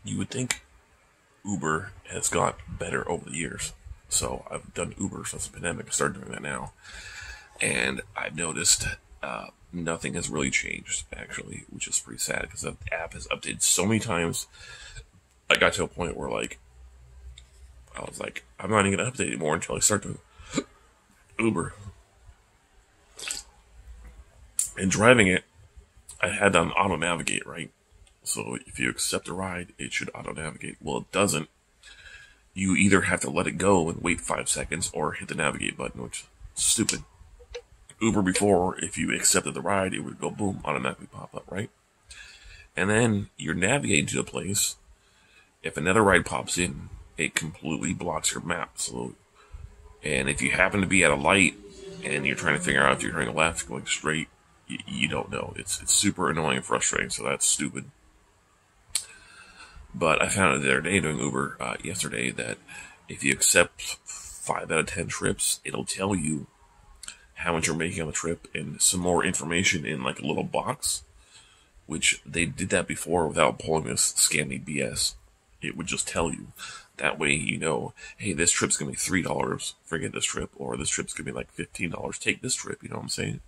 You would think Uber has got better over the years. So I've done Uber since the pandemic. I started doing that now. And I've noticed nothing has really changed, actually, which is pretty sad because the app has updated so many times. I got to a point where, like, I was like, I'm not even going to update anymore until I start doing Uber. And driving it, I had on auto navigate, right? So if you accept a ride, it should auto navigate. Well, it doesn't. You either have to let it go and wait 5 seconds or hit the navigate button, which is stupid. Uber before, if you accepted the ride, it would go boom, automatically pop up, right? And then you're navigating to a place. If another ride pops in, it completely blocks your map. So, and if you happen to be at a light and you're trying to figure out if you're going left, going straight, you don't know. It's super annoying and frustrating. So that's stupid. But I found out the other day doing Uber yesterday that if you accept 5 out of 10 trips, it'll tell you how much you're making on the trip and some more information in like a little box, which they did that before without pulling this scammy BS. It would just tell you. That way you know, hey, this trip's going to be $3, forget this trip, or this trip's going to be like $15, take this trip, you know what I'm saying?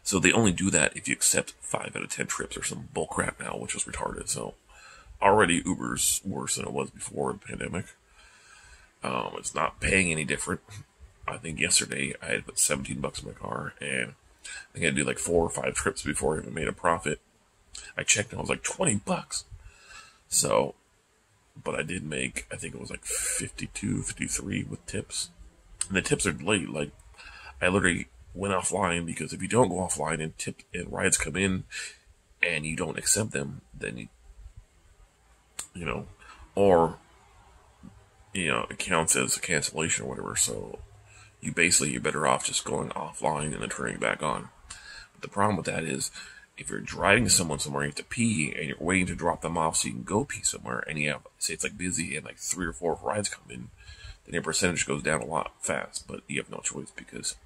So they only do that if you accept 5 out of 10 trips or some bullcrap now, which is retarded. So already Uber's worse than it was before the pandemic. It's not paying any different. I think yesterday I had put $17 in my car, and I think I had to do like 4 or 5 trips before I even made a profit. I checked and I was like $20. So, but I did make, I think it was like 52, 53 with tips. And the tips are late. Like, I literally went offline because if you don't go offline and tip and rides come in and you don't accept them, then you know, or it counts as a cancellation or whatever. So you're better off just going offline and then turning it back on. But the problem with that is if you're driving someone somewhere, you have to pee and you're waiting to drop them off so you can go pee somewhere, and you have, say it's like busy and like 3 or 4 rides come in, then your percentage goes down a lot fast, but you have no choice because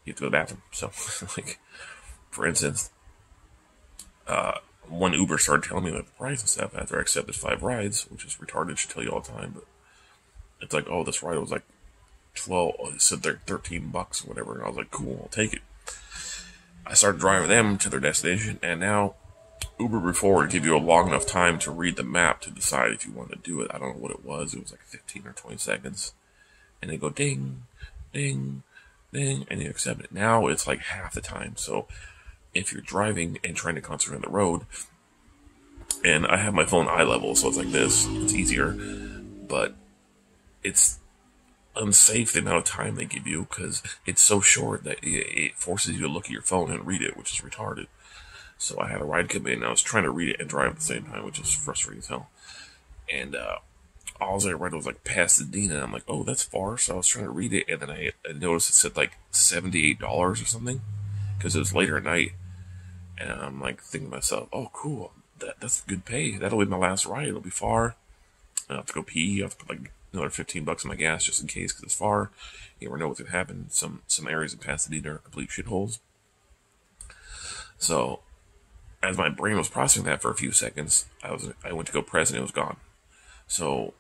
you have to go to the bathroom. So, like, for instance, one Uber started telling me the price and stuff after I accepted 5 rides, which is retarded, should tell you all the time, but it's like, oh, this ride was like 12, it said they're $13 or whatever, and I was like, cool, I'll take it. I started driving them to their destination, and now Uber before would give you a long enough time to read the map to decide if you wanted to do it. I don't know what it was like 15 or 20 seconds, and they go ding, ding, ding, and you accept it. Now it's like half the time. So if you're driving and trying to concentrate on the road, and I have my phone eye level, so it's like this, it's easier, but it's unsafe the amount of time they give you because it's so short that it forces you to look at your phone and read it, which is retarded. So I had a ride come in, and I was trying to read it and drive at the same time, which is frustrating as hell. And all I read was like Pasadena, and I'm like, oh, that's far. So I was trying to read it, and then I noticed it said like $78 or something because it was later at night. And I'm like thinking to myself, oh, cool, that's good pay. That'll be my last ride. It'll be far. I have to go pee. I have to put like another $15 in my gas just in case because it's far. You never know what's gonna happen. Some areas in Pasadena are complete shitholes. So as my brain was processing that for a few seconds, I went to go press and it was gone. So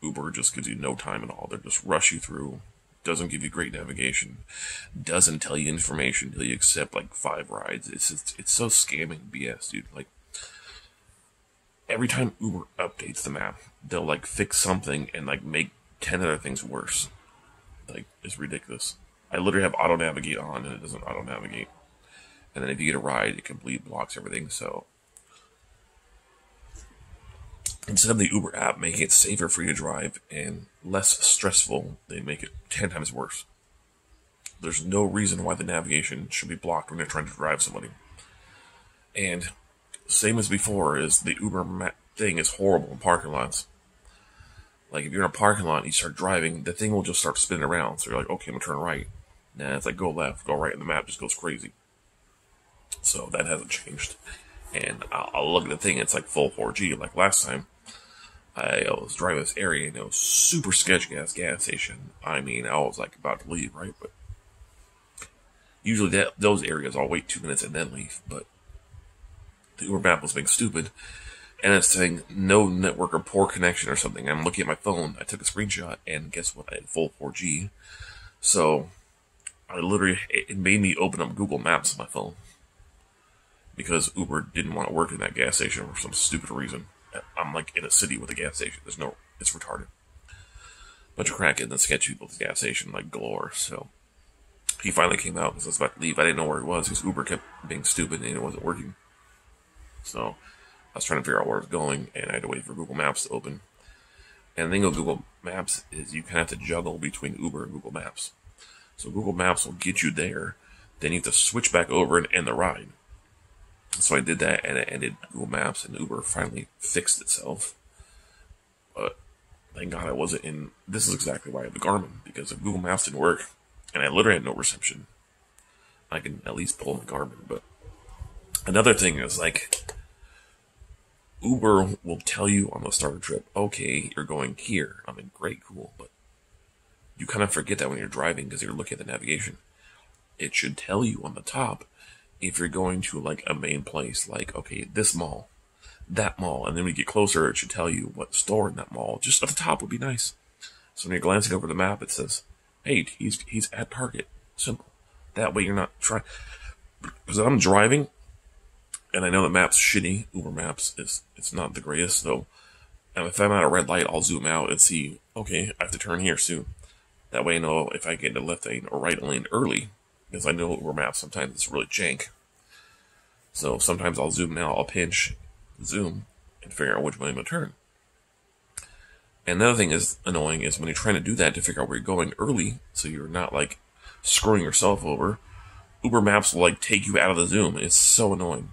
Uber just gives you no time at all. They just rush you through. Doesn't give you great navigation. Doesn't tell you information until you accept like 5 rides. It's so scamming BS, dude. Like, every time Uber updates the map, they'll like fix something and like make 10 other things worse. Like, it's ridiculous. I literally have auto navigate on and it doesn't auto navigate. And then if you get a ride, it completely blocks everything. So instead of the Uber app making it safer for you to drive and less stressful, they make it 10 times worse. There's no reason why the navigation should be blocked when you're trying to drive somebody. And same as before, is the Uber thing is horrible in parking lots. Like, if you're in a parking lot and you start driving, the thing will just start spinning around. So you're like, okay, I'm going to turn right. Nah, it's like, go left, go right, and the map just goes crazy. So that hasn't changed. And I'll look at the thing, it's like full 4G. Like last time, I was driving this area and it was super sketchy ass gas station. I mean, I was like about to leave, right? But usually those areas I'll wait 2 minutes and then leave. But the Uber map was being stupid and it's saying no network or poor connection or something. I'm looking at my phone. I took a screenshot, and guess what? I had full 4G. So I literally, it made me open up Google Maps on my phone because Uber didn't want to work in that gas station for some stupid reason. I'm like in a city with a gas station. It's retarded. Bunch of crackheads and sketchy people at the gas station like galore. So he finally came out because I was about to leave. I didn't know where he was because Uber kept being stupid and it wasn't working. So I was trying to figure out where I was going, and I had to wait for Google Maps to open. And the thing with Google Maps is you kind of have to juggle between Uber and Google Maps. So Google Maps will get you there, then you have to switch back over and end the ride. So I did that, and it ended Google Maps, and Uber finally fixed itself. But thank God I wasn't in. This is exactly why I have the Garmin, because if Google Maps didn't work, and I literally had no reception, I can at least pull my Garmin. But another thing is like, Uber will tell you on the starter trip, okay, you're going here. I mean, great, cool, but you kind of forget that when you're driving because you're looking at the navigation. It should tell you on the top if you're going to like a main place, like, okay, this mall, that mall, and then when you get closer, it should tell you what store in that mall. Just at the top would be nice. So when you're glancing over the map, it says, hey, he's at Target. Simple. That way you're not trying. Because I'm driving, and I know that Maps shitty. Uber Maps it's not the greatest, so if I'm at a red light, I'll zoom out and see, okay, I have to turn here soon. That way I know if I get in a left lane or right lane early, because I know Uber Maps sometimes it's really jank. So sometimes I'll zoom now, I'll pinch, zoom, and figure out which way I'm going to turn. And another thing is annoying is when you're trying to do that to figure out where you're going early, so you're not like screwing yourself over, Uber Maps will like take you out of the zoom. It's so annoying.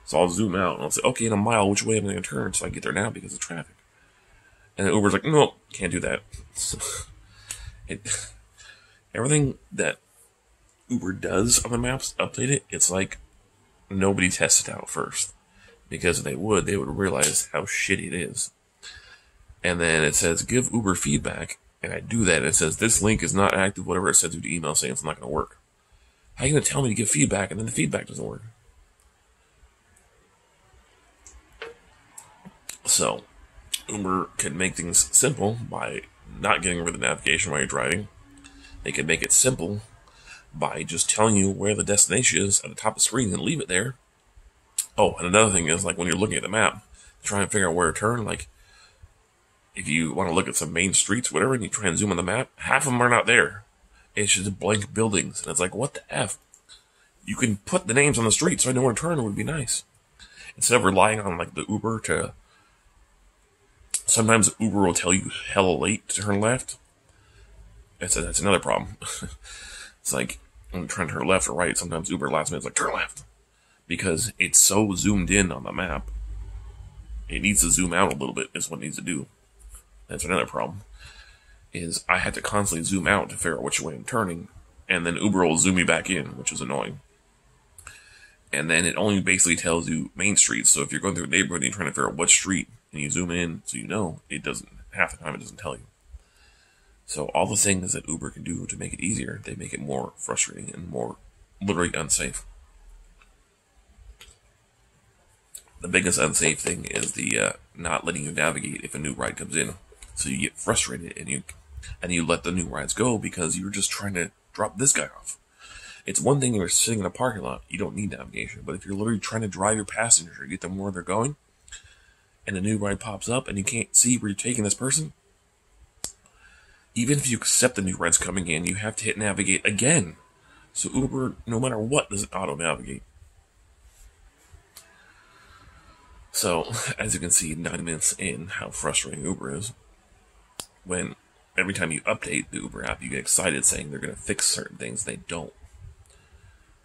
So I'll zoom out and I'll say, okay, in a mile, which way am I going to turn so I get there now because of traffic? And then Uber's like, no, can't do that. Everything that Uber does on the maps, update it, it's like nobody tested out first. Because if they would realize how shitty it is. And then it says, give Uber feedback. And I do that, and it says, this link is not active, whatever it says through the email saying it's not going to work. How are you going to tell me to give feedback and then the feedback doesn't work? So, Uber can make things simple by not getting rid of the navigation while you're driving. They can make it simple by just telling you where the destination is at the top of the screen and leave it there. Oh, and another thing is, like, when you're looking at the map, try and figure out where to turn. Like, if you want to look at some main streets, whatever, and you try and zoom on the map, half of them are not there. It's just blank buildings. And it's like, what the F? You can put the names on the street so I know where to turn. It would be nice. Instead of relying on, like, the Uber to... Sometimes Uber will tell you hella late to turn left. That's another problem. It's like, when you're trying to turn left or right, sometimes Uber last minute is like, turn left. Because it's so zoomed in on the map. It needs to zoom out a little bit, is what it needs to do. That's another problem. Is I had to constantly zoom out to figure out which way I'm turning. And then Uber will zoom me back in, which is annoying. And then it only basically tells you main streets. So if you're going through a neighborhood and you're trying to figure out what street, and you zoom in so you know, it doesn't, half the time it doesn't tell you. So all the things that Uber can do to make it easier, they make it more frustrating and more literally unsafe. The biggest unsafe thing is the not letting you navigate if a new ride comes in. So you get frustrated and you let the new rides go because you're just trying to drop this guy off. It's one thing if you're sitting in a parking lot, you don't need navigation. But if you're literally trying to drive your passenger, get them where they're going, and a new ride pops up and you can't see where you're taking this person, even if you accept the new ride's coming in, you have to hit navigate again. So Uber, no matter what, doesn't auto-navigate. So, as you can see, 9 minutes in, how frustrating Uber is. When every time you update the Uber app, you get excited saying they're going to fix certain things. They don't.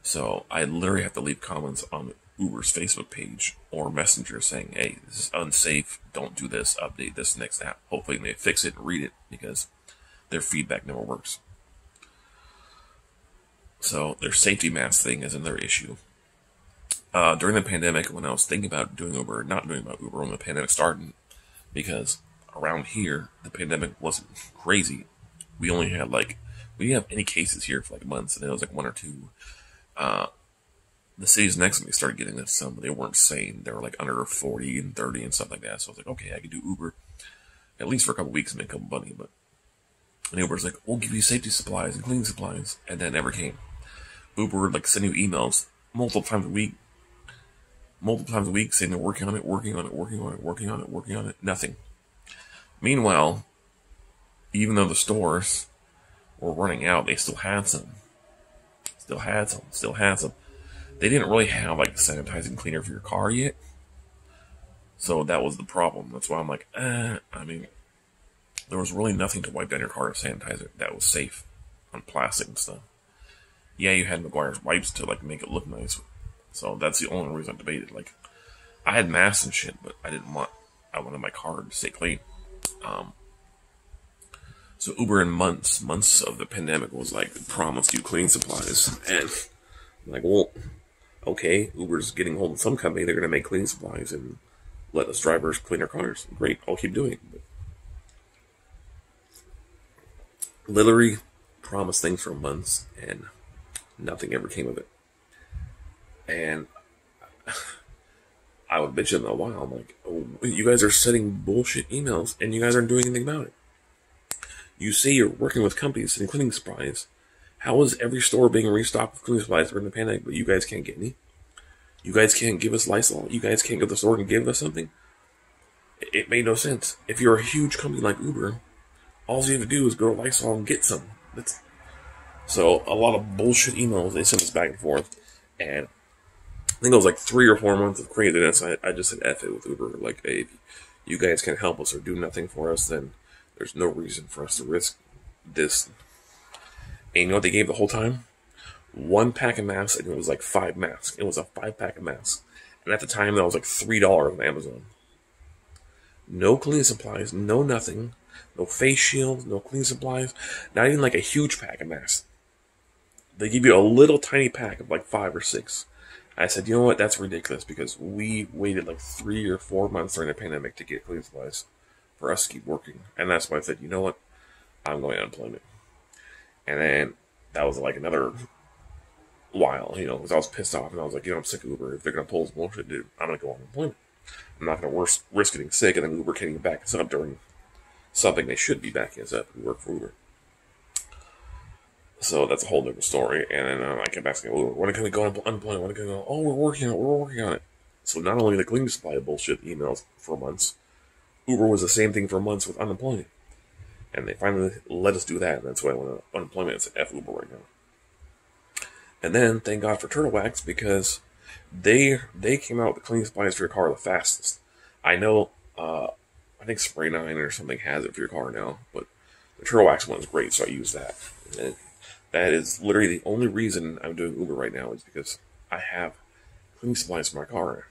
So, I literally have to leave comments on Uber's Facebook page or Messenger saying, hey, this is unsafe, don't do this, update this next app. Hopefully they fix it and read it, because their feedback never works. So, their safety mask thing is another issue. During the pandemic, when I was thinking about doing Uber, not doing about Uber when the pandemic started, because around here, the pandemic wasn't crazy. We only had we didn't have any cases here for months, and it was one or two The cities next to me started getting this, some, but they weren't sane. They were like under 40 and 30 and stuff like that. So I was like, okay, I could do Uber at least for a couple weeks and make a couple money. But and Uber's like, we'll give you safety supplies and cleaning supplies, and that never came. Uber would like send you emails multiple times a week, saying they're working on it. Nothing. Meanwhile, even though the stores were running out, they still had some. They didn't really have like sanitizing cleaner for your car yet. So that was the problem. That's why I'm like, I mean, there was really nothing to wipe down your car or sanitizer that was safe on plastic and stuff. Yeah, you had McGuire's wipes to like make it look nice. So that's the only reason I debated. Like, I had masks and shit, but I wanted my car to stay clean. So Uber in months of the pandemic was like, promised you cleaning supplies. And I'm like, well, okay, Uber's getting hold of some company. They're going to make cleaning supplies and let us drivers clean our cars. Great, I'll keep doing it. But literally promised things for months and nothing ever came of it. And I would bitch in a while. I'm like, oh, you guys are sending bullshit emails and you guys aren't doing anything about it. You say you're working with companies and cleaning supplies. How is every store being restocked with cleaning supplies during the pandemic, but you guys can't get any? You guys can't give us Lysol? You guys can't go to the store and give us something? It made no sense. If you're a huge company like Uber, all you have to do is go to Lysol and get some. So a lot of bullshit emails, they sent us back and forth. And I think it was like 3 or 4 months of craziness. I just said F it with Uber. Like, hey, if you guys can't help us or do nothing for us, then there's no reason for us to risk this. And you know what they gave the whole time? 1 pack of masks, and it was like 5 masks. It was a 5-pack of masks. And at the time, that was like $3 on Amazon. No cleaning supplies, no nothing. No face shields, no cleaning supplies. Not even like a huge pack of masks. They give you a little tiny pack of like 5 or 6. I said, you know what? That's ridiculous because we waited like 3 or 4 months during the pandemic to get cleaning supplies for us to keep working. And that's why I said, you know what? I'm going on unemployment. And then that was like another while, because I was pissed off and I was like, I'm sick of Uber. If they're going to pull this bullshit, dude, I'm going to go on unemployment. I'm not going to risk getting sick and then Uber can't even back us up during something they should be backing us up. We work for Uber. So that's a whole different story. And then I kept asking, when can we go on unemployment? When can we go? Oh, we're working on it. So not only the cleaning supply bullshit emails for months, Uber was the same thing for months with unemployment. And they finally let us do that. And that's why I went on unemployment. It's F Uber right now. And then, thank God for Turtle Wax, because they came out with the cleaning supplies for your car the fastest. I know, I think Spray 9 or something has it for your car now, but the Turtle Wax one is great, so I use that. And that is literally the only reason I'm doing Uber right now is because I have cleaning supplies for my car.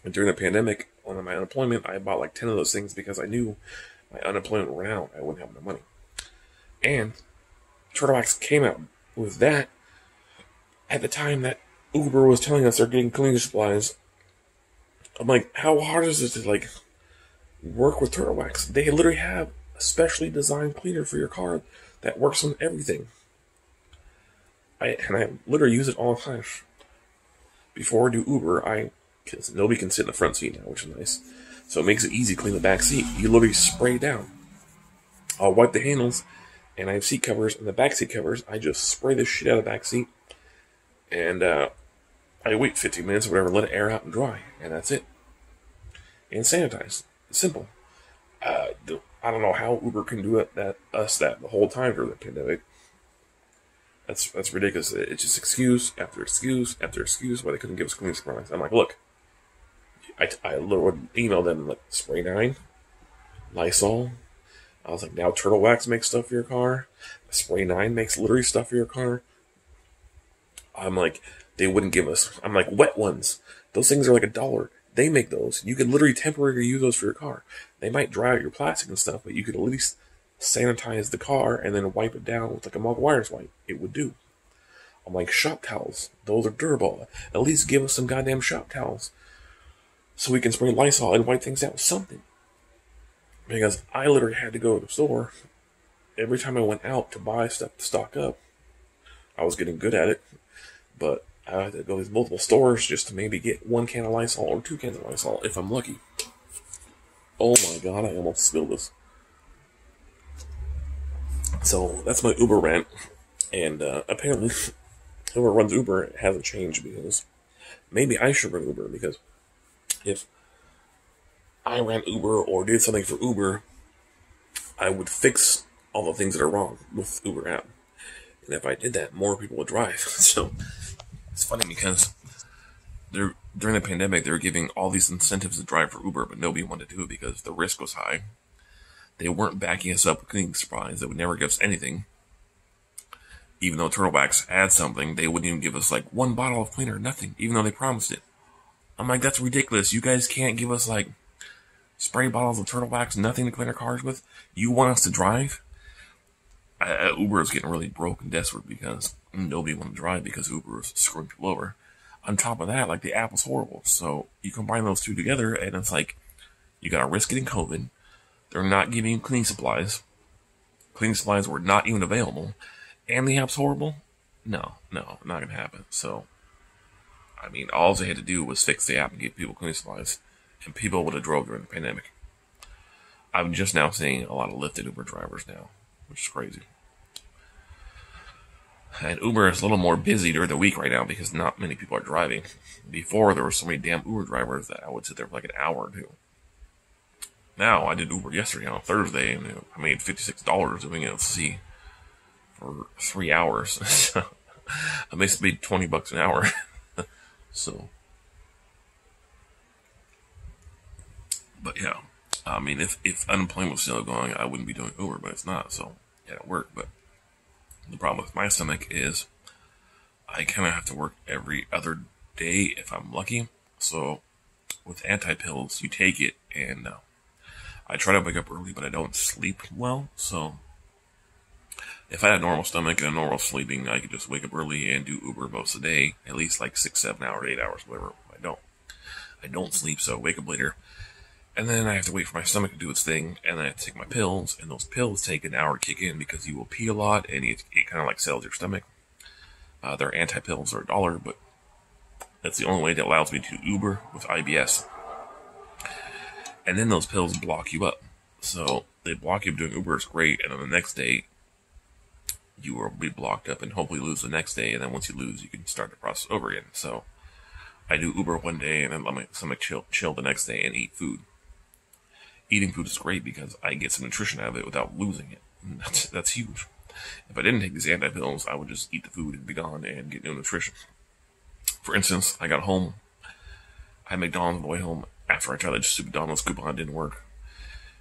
And during the pandemic, on my unemployment, I bought like 10 of those things because I knew my unemployment would run out. I wouldn't have no money. And Turtle Wax came out with that at the time that Uber was telling us they're getting cleaning supplies. I'm like, how hard is it to like work with Turtle Wax? They literally have a specially designed cleaner for your car that works on everything. I literally use it all the time. Before I do Uber, nobody can sit in the front seat now, which is nice. So it makes it easy to clean the back seat. You literally spray down. I'll wipe the handles, and I have seat covers and the back seat covers. I just spray this shit out of the back seat, and I wait 15 minutes or whatever, let it air out and dry, and that's it. And sanitize. It's simple. I don't know how Uber can do that the whole time during the pandemic. That's ridiculous. It's just excuse after excuse after excuse why they couldn't give us cleaning supplies. I'm like, look, I would email them like Spray 9, Lysol. I was like, now Turtle Wax makes stuff for your car. Spray 9 makes literally stuff for your car. I'm like, they wouldn't give us. I'm like, wet ones. Those things are like $1. They make those. You can literally temporarily use those for your car. They might dry out your plastic and stuff, but you could at least sanitize the car and then wipe it down with like a McGuire's wipe. It would do. I'm like, shop towels. Those are durable. At least give us some goddamn shop towels so we can spray Lysol and wipe things out with something. Because I literally had to go to the store. Every time I went out to buy stuff to stock up, I was getting good at it, but I have to go to these multiple stores just to maybe get 1 can of Lysol or 2 cans of Lysol if I'm lucky. Oh my god, I almost spilled this. So that's my Uber rant. And apparently, whoever runs Uber hasn't changed, because maybe I should run Uber, because if I ran Uber or did something for Uber, I would fix all the things that are wrong with Uber app. And if I did that, more people would drive. So it's funny because during the pandemic, they were giving all these incentives to drive for Uber, but nobody wanted to do it because the risk was high. They weren't backing us up with cleaning supplies. They would never give us anything. Even though Turtlebacks had something, they wouldn't even give us like 1 bottle of cleaner, nothing, even though they promised it. I'm like, that's ridiculous. You guys can't give us like spray bottles of Turtlebacks, nothing to clean our cars with. You want us to drive? Uber is getting really broke and desperate because nobody wanted to drive because Uber is screwing people over. On top of that, like, the app was horrible. So you combine those two together, and it's like, you got to risk getting COVID. They're not giving you cleaning supplies. Cleaning supplies were not even available. And the app's horrible? No, not going to happen. So, I mean, all they had to do was fix the app and give people cleaning supplies, and people would have drove during the pandemic. I'm just now seeing a lot of Lyft and Uber drivers now, which is crazy. And Uber is a little more busy during the week right now because not many people are driving. Before, there were so many damn Uber drivers that I would sit there for like an hour or two. Now, I did Uber yesterday on Thursday, and I made $56 doing NFC for 3 hours. I basically made $20 an hour. So, but yeah, I mean, if unemployment was still going, I wouldn't be doing Uber, but it's not. So, yeah, it worked. But the problem with my stomach is I kind of have to work every other day if I'm lucky. So, with anti-pills, you take it, and I try to wake up early, but I don't sleep well. So, if I had a normal stomach and a normal sleeping, I could just wake up early and do Uber most of the day, at least like 6, 7 hours, 8 hours, whatever. I don't sleep, so I wake up later. And then I have to wait for my stomach to do its thing, and then I have to take my pills, and those pills take an hour to kick in because you will pee a lot, and it kind of like settles your stomach. Their anti-pills are $1, but that's the only way that allows me to Uber with IBS. And then those pills block you up. So they block you up doing Uber, is great, and then the next day, you will be blocked up and hopefully lose the next day, and then once you lose, you can start the process over again. So I do Uber one day, and then let my stomach chill the next day and eat food. Eating food is great because I get some nutrition out of it without losing it. And that's huge. If I didn't take these anti-pills, I would just eat the food and be gone and get no nutrition. For instance, I got home, I had McDonald's on the way home after I tried that stupid McDonald's coupon. It didn't work.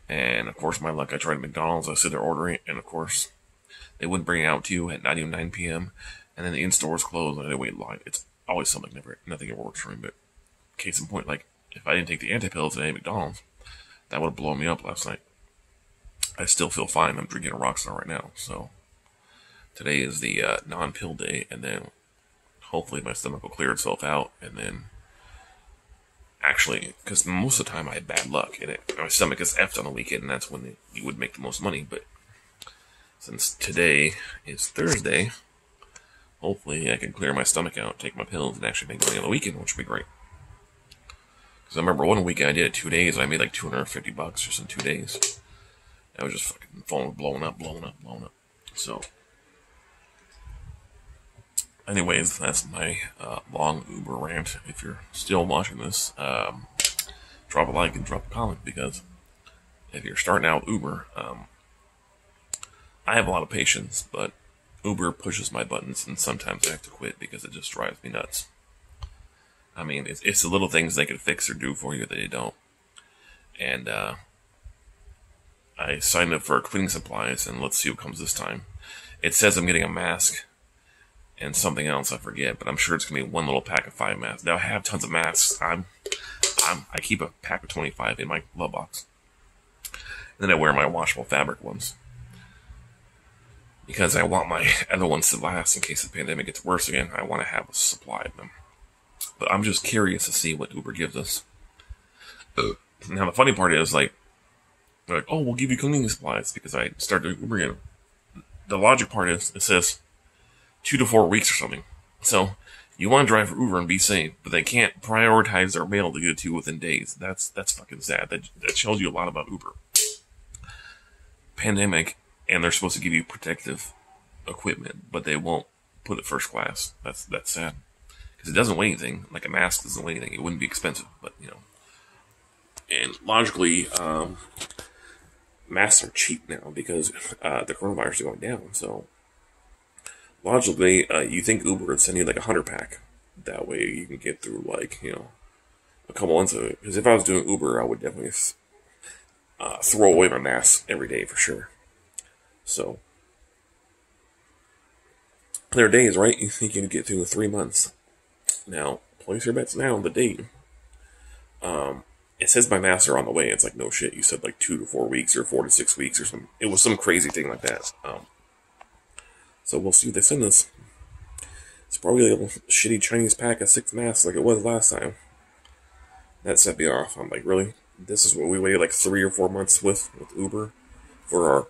And of course, my luck, I tried McDonald's, I sit there ordering, and of course, they wouldn't bring it out to you at 9 p.m. And then the in-store was closed, and I had to wait in line. It's always something, nothing ever works for me. But case in point, like, if I didn't take the anti-pills at any McDonald's, that would have blown me up last night. I still feel fine. I'm drinking a rockstar right now. So today is the non-pill day, and then hopefully my stomach will clear itself out. And then, actually, because most of the time I have bad luck, and my stomach is effed on the weekend, and that's when you would make the most money. But since today is Thursday, hopefully I can clear my stomach out, take my pills, and actually make money on the weekend, which would be great. Because I remember one weekend I did it 2 days, and I made like $250 just in 2 days. I was just fucking phone blowing up. So, anyways, that's my long Uber rant. If you're still watching this, drop a like and drop a comment, because if you're starting out with Uber, I have a lot of patience, but Uber pushes my buttons, and sometimes I have to quit because it just drives me nuts. I mean, it's the little things they can fix or do for you that they don't. And I signed up for cleaning supplies, and let's see what comes this time. It says I'm getting a mask and something else, I forget, but I'm sure it's going to be one little pack of 5 masks. Now, I have tons of masks. I keep a pack of 25 in my glove box. And then I wear my washable fabric ones, because I want my other ones to last in case the pandemic gets worse again. I want to have a supply of them. But I'm just curious to see what Uber gives us. Now, the funny part is, like, they're like, oh, we'll give you cleaning supplies because I started Uber again. The logic part is, it says 2 to 4 weeks or something. So, You want to drive for Uber and be safe, but they can't prioritize their mail to get to you within days. That's fucking sad. That tells you a lot about Uber. Pandemic, and they're supposed to give you protective equipment, but they won't put it first class. That's sad. Because it doesn't weigh anything. Like a mask doesn't weigh anything. It wouldn't be expensive, but you know. And logically, masks are cheap now because the coronavirus is going down. So logically, you think Uber would send you like 100-pack. That way you can get through like, you know, a couple months of it. Because if I was doing Uber, I would definitely throw away my mask every day for sure. So there are days, right? You think you can get through 3 months. Now, place your bets now on the date. It says my masks are on the way. It's like, no shit. You said like 2 to 4 weeks or 4 to 6 weeks or something. It was some crazy thing like that. So we'll see what they send us. It's probably a shitty Chinese pack of 6 masks like it was last time. That set me off. I'm like, really? This is what we waited like 3 or 4 months with Uber for our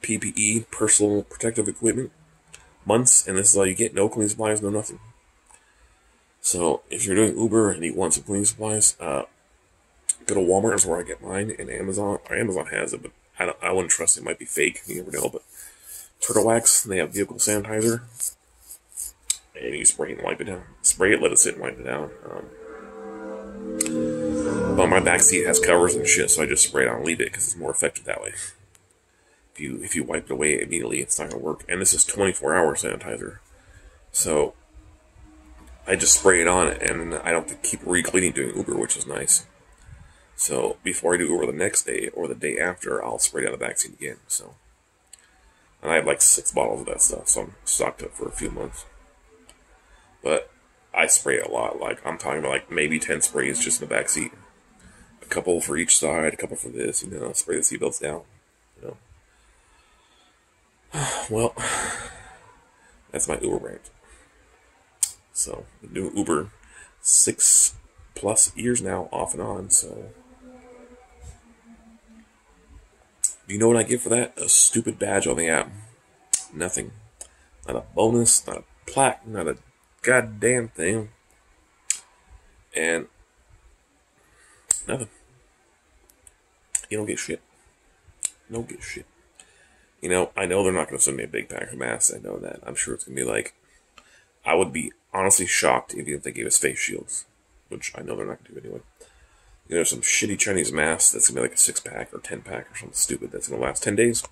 PPE, personal protective equipment. Months, and this is all you get. No cleaning supplies, no nothing. So if you're doing Uber and you want some cleaning supplies, go to Walmart is where I get mine, and Amazon. Or Amazon has it, but I wouldn't trust it. It might be fake. You never know. But Turtle Wax, they have vehicle sanitizer, and you spray it and wipe it down. Spray it, let it sit, and wipe it down. But my back seat has covers and shit, so I just spray it on and leave it because it's more effective that way. If you wipe it away immediately, it's not gonna work. And this is 24-hour sanitizer, so I just spray it on, and I don't have to keep re-cleaning doing Uber, which is nice. So before I do Uber the next day or the day after, I'll spray down the backseat again. So, and I have like 6 bottles of that stuff, so I'm stocked up for a few months. But I spray it a lot. Like I'm talking about like maybe 10 sprays just in the backseat, a couple for each side, a couple for this. You know, spray the seatbelts down. You know. Well, that's my Uber rant. So, I've been doing Uber 6+ years now, off and on, so. Do you know what I get for that? A stupid badge on the app. Nothing. Not a bonus, not a plaque, not a goddamn thing. And nothing. You don't get shit. You don't get shit. You know, I know they're not going to send me a big pack of masks. I know that. I'm sure it's going to be like, I would be honestly shocked even if they gave us face shields, which I know they're not going to do anyway. You know, there's some shitty Chinese masks that's going to be like a 6-pack or 10-pack or something stupid that's going to last 10 days.